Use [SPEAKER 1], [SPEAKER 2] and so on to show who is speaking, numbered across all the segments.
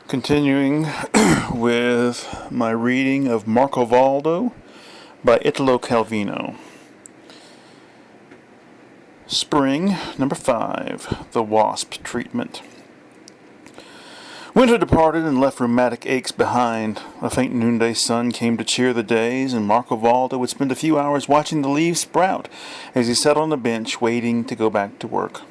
[SPEAKER 1] Continuing with my reading of Marcovaldo by Italo Calvino. Spring, number 5, The Wasp Treatment. Winter departed and left rheumatic aches behind. A faint noonday sun came to cheer the days, and Marcovaldo would spend a few hours watching the leaves sprout as he sat on a bench waiting to go back to work.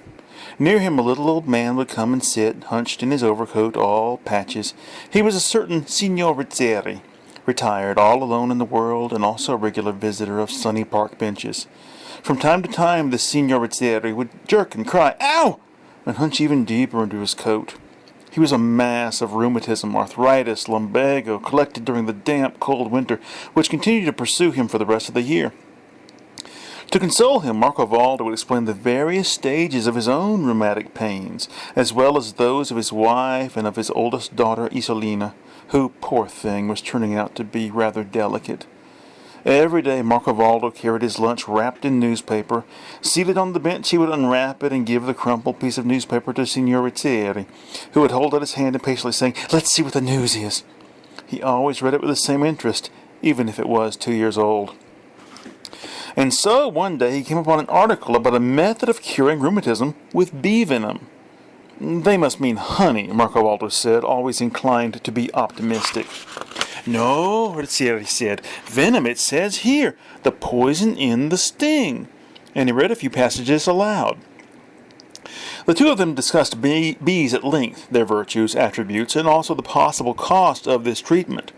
[SPEAKER 1] Near him a little old man would come and sit, hunched in his overcoat, all patches. He was a certain Signor Rizzeri, retired, all alone in the world, and also a regular visitor of sunny park benches. From time to time the Signor Rizzeri would jerk and cry, "Ow!" and hunch even deeper into his coat. He was a mass of rheumatism, arthritis, lumbago, collected during the damp, cold winter, which continued to pursue him for the rest of the year. To console him, Marcovaldo would explain the various stages of his own rheumatic pains, as well as those of his wife and of his oldest daughter, Isolina, who, poor thing, was turning out to be rather delicate. Every day Marcovaldo carried his lunch wrapped in newspaper. Seated on the bench, he would unwrap it and give the crumpled piece of newspaper to Signor Rizzeri, who would hold out his hand impatiently, saying, "Let's see what the news is." He always read it with the same interest, even if it was 2 years old. And so, one day, he came upon an article about a method of curing rheumatism with bee venom. "They must mean honey," Marcovaldo said, always inclined to be optimistic. "No," Rizzeri said. "Venom, it says here. The poison in the sting." And he read a few passages aloud. The two of them discussed bees at length, their virtues, attributes, and also the possible cost of this treatment.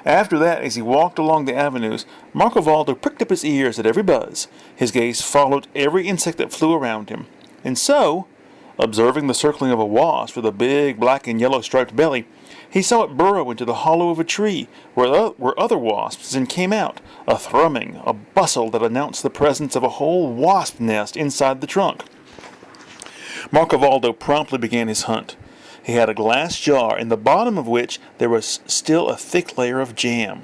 [SPEAKER 1] After that, as he walked along the avenues, Marcovaldo pricked up his ears at every buzz. His gaze followed every insect that flew around him. And so, observing the circling of a wasp with a big black and yellow striped belly, he saw it burrow into the hollow of a tree where other wasps and came out, a thrumming, a bustle that announced the presence of a whole wasp nest inside the trunk. Marcovaldo promptly began his hunt. He had a glass jar, in the bottom of which there was still a thick layer of jam.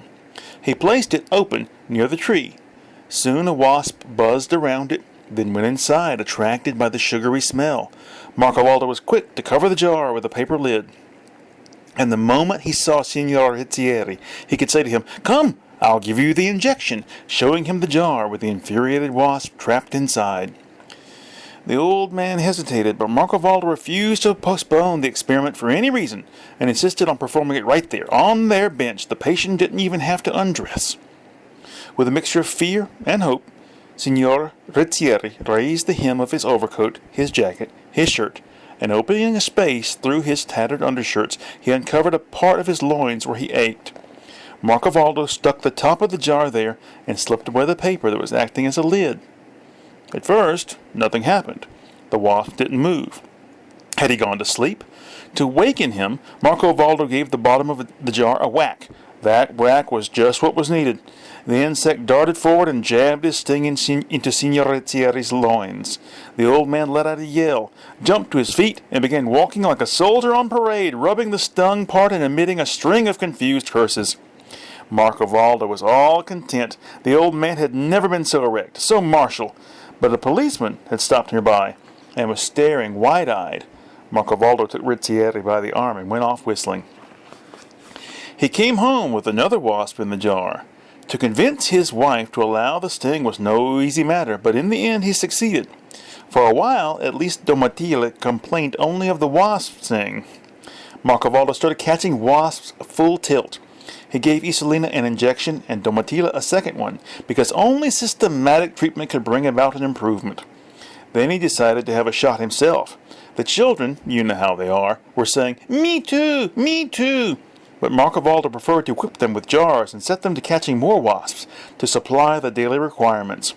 [SPEAKER 1] He placed it open near the tree. Soon a wasp buzzed around it, then went inside, attracted by the sugary smell. Marcovaldo was quick to cover the jar with a paper lid. And the moment he saw Signor Rizzeri, he could say to him, "Come, I'll give you the injection," showing him the jar with the infuriated wasp trapped inside. The old man hesitated, but Marcovaldo refused to postpone the experiment for any reason, and insisted on performing it right there, on their bench. The patient didn't even have to undress. With a mixture of fear and hope, Signor Rizzeri raised the hem of his overcoat, his jacket, his shirt, and opening a space through his tattered undershirts, he uncovered a part of his loins where he ached. Marcovaldo stuck the top of the jar there and slipped away the paper that was acting as a lid. At first, nothing happened. The wasp didn't move. Had he gone to sleep? To waken him, Marcovaldo gave the bottom of the jar a whack. That whack was just what was needed. The insect darted forward and jabbed his sting into Signor Rizzeri's loins. The old man let out a yell, jumped to his feet, and began walking like a soldier on parade, rubbing the stung part and emitting a string of confused curses. Marcovaldo was all content. The old man had never been so erect, so martial. But a policeman had stopped nearby and was staring wide-eyed. Marcovaldo took Rizzeri by the arm and went off whistling. He came home with another wasp in the jar. To convince his wife to allow the sting was no easy matter, but in the end he succeeded. For a while, at least Domitilla complained only of the wasp sting. Marcovaldo started catching wasps full tilt. He gave Isolina an injection and Domitilla a second one, because only systematic treatment could bring about an improvement. Then he decided to have a shot himself. The children, you know how they are, were saying, "Me too, me too." But Marcovaldo preferred to whip them with jars and set them to catching more wasps to supply the daily requirements.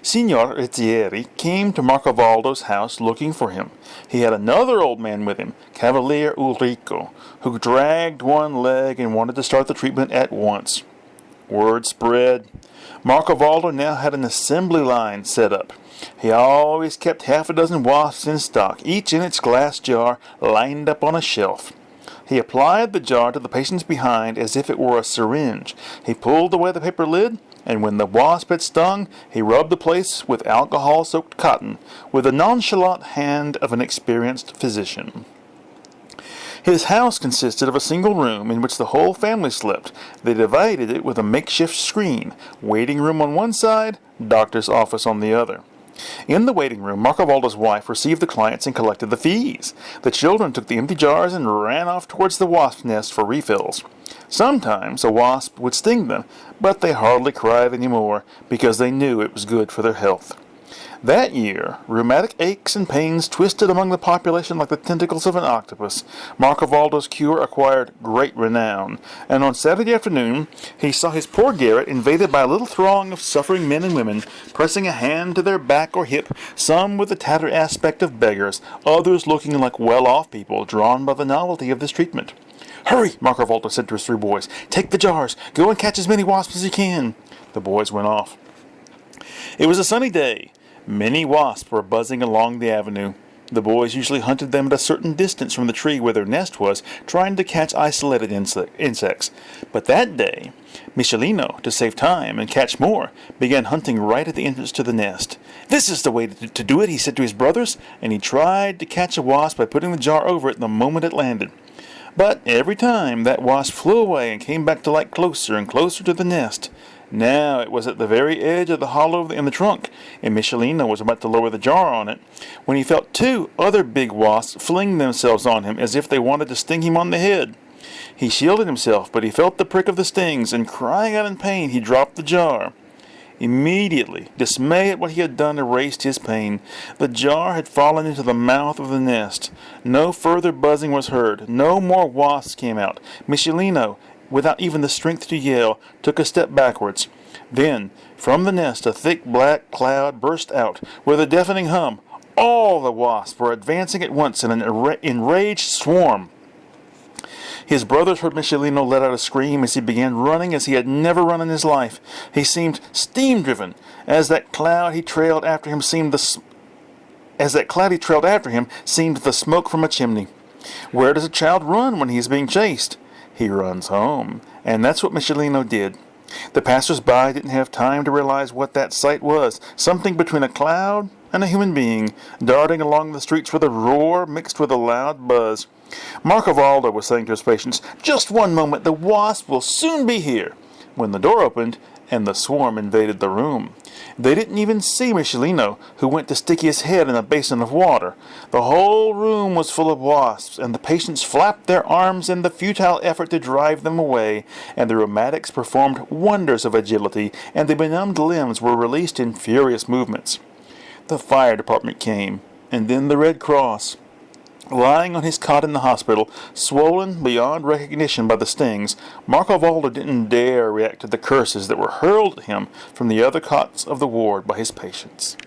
[SPEAKER 1] Signor Rizzeri came to Marcovaldo's house looking for him. He had another old man with him, Cavalier Ulrico, who dragged one leg and wanted to start the treatment at once. Word spread. Marcovaldo now had an assembly line set up. He always kept half a dozen wasps in stock, each in its glass jar, lined up on a shelf. He applied the jar to the patient's behind as if it were a syringe. He pulled away the paper lid, and when the wasp had stung, he rubbed the place with alcohol-soaked cotton, with the nonchalant hand of an experienced physician. His house consisted of a single room in which the whole family slept. They divided it with a makeshift screen, waiting room on one side, doctor's office on the other. In the waiting room, Marcovaldo's wife received the clients and collected the fees. The children took the empty jars and ran off towards the wasp nest for refills. Sometimes a wasp would sting them, but they hardly cried any more because they knew it was good for their health. That year, rheumatic aches and pains twisted among the population like the tentacles of an octopus. Marcovaldo's cure acquired great renown, and on Saturday afternoon he saw his poor garret invaded by a little throng of suffering men and women, pressing a hand to their back or hip, some with the tattered aspect of beggars, others looking like well-off people drawn by the novelty of this treatment. "Hurry," Marcovaldo said to his 3 boys. "Take the jars. Go and catch as many wasps as you can." The boys went off. It was a sunny day. Many wasps were buzzing along the avenue. The boys usually hunted them at a certain distance from the tree where their nest was, trying to catch isolated insects. But that day, Michelino, to save time and catch more, began hunting right at the entrance to the nest. "This is the way to do it," he said to his brothers, and he tried to catch a wasp by putting the jar over it the moment it landed. But every time that wasp flew away and came back to light closer and closer to the nest. Now it was at the very edge of the hollow in the trunk, and Michelino was about to lower the jar on it, when he felt 2 other big wasps fling themselves on him as if they wanted to sting him on the head. He shielded himself, but he felt the prick of the stings, and crying out in pain, he dropped the jar. Immediately, dismay at what he had done erased his pain. The jar had fallen into the mouth of the nest. No further buzzing was heard. No more wasps came out. Michelino, without even the strength to yell, took a step backwards. Then, from the nest, a thick black cloud burst out, with a deafening hum. All the wasps were advancing at once in an enraged swarm. His brothers heard Michelino let out a scream as he began running as he had never run in his life. He seemed steam-driven, as that cloud he trailed after him seemed the smoke from a chimney. Where does a child run when he is being chased? He runs home, and that's what Michelino did. The passers-by didn't have time to realize what that sight was, something between a cloud and a human being, darting along the streets with a roar mixed with a loud buzz. Marcovaldo was saying to his patients, "Just one moment, the wasp will soon be here," when the door opened and the swarm invaded the room. They didn't even see Michelino, who went to stick his head in a basin of water. The whole room was full of wasps, and the patients flapped their arms in the futile effort to drive them away, and the rheumatics performed wonders of agility, and the benumbed limbs were released in furious movements. The fire department came, and then the Red Cross. Lying on his cot in the hospital, swollen beyond recognition by the stings, Marcovaldo didn't dare react to the curses that were hurled at him from the other cots of the ward by his patients.